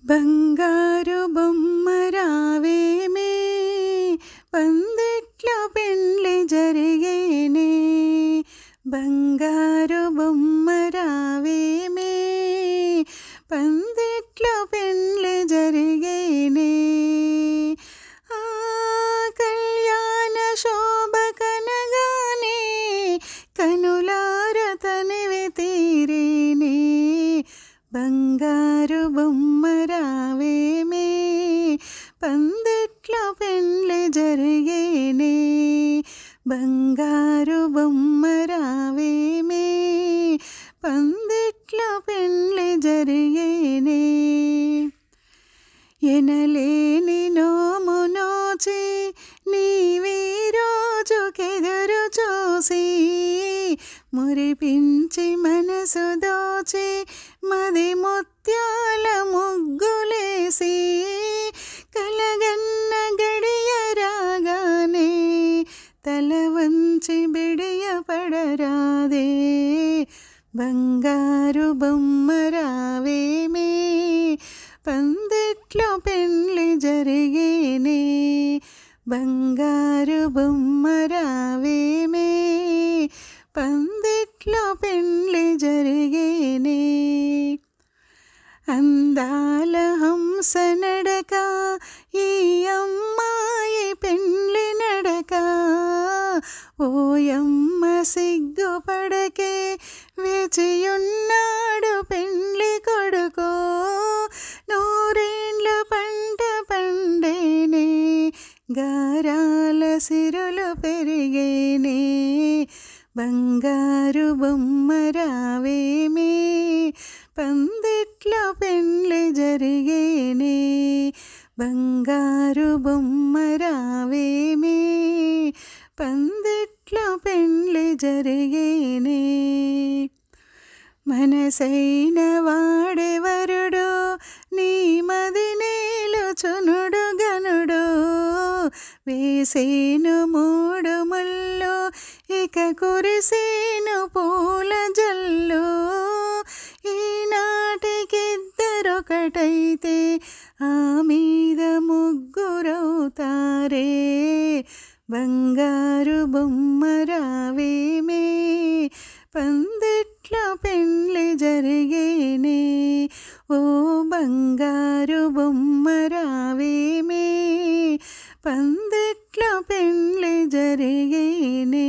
బంగారు బొమ్మ రావేమే, పందిట్లో పెండ్లి జరిగేనే. బంగారు బొమ్మ రావేమే, పందిట్లో పెండ్లి జరిగేనే. ఆ కళ్యాణ శోభ కనగానే కనులార తనివి తీరేనే. బంగారు బొమ్మ రావేమే, పందిట్లో పెండ్లి జరిగేనే. బంగారు బొమ్మ రావేమే, పందిట్లో పెండ్లి జరిగేనే. ఎనలేని నోము నోచి నీవీ రోజుకెదురు చూసి, మురిపించి మనసు దోచి మది ముత్యాల ముగ్గులేసి, కలగన్న గడియ రాగానే తల వంచి బిడియ పడరాదే. బంగారు బొమ్మ రావేమే, పందిట్లో పెండ్లి జరిగేనే. బంగారు బొమ్మ రావేమే, పందిట్లో పెండ్లి జరిగేనే. అందాల హంస నడక ఈ అమ్మాయి పెండ్లి నడక. ఓయమ్మ సిగ్గుపడకే వేచియున్నాడు పెండ్లి కొడుకో. నూరేండ్ల పంట పండేనే, గారాల సిరులు పెరిగేనే. బంగారు బొమ్మ రావేమే, పందిట్లో పెండ్లి జరిగేనే. బంగారు బొమ్మ రావేమే, పందిట్లో పెండ్లి జరిగేనే. మనసైన వాడెవరుడు, నీ మది నేలుచునుడు గనుడు. వేసేను మూడు ముళ్ళు, ఇక కురిసేను పూల జల్లు. ఈనాటికిద్దరొకటైతే ఆ మీద ముగ్గురవుతారే. బంగారు బొమ్మ రావేమే, పందిట్లో పెండ్లి జరిగేనే. ఓ బంగారు బొమ్మ రావేమే, పందిట్లో పెండ్లి జరిగేనే.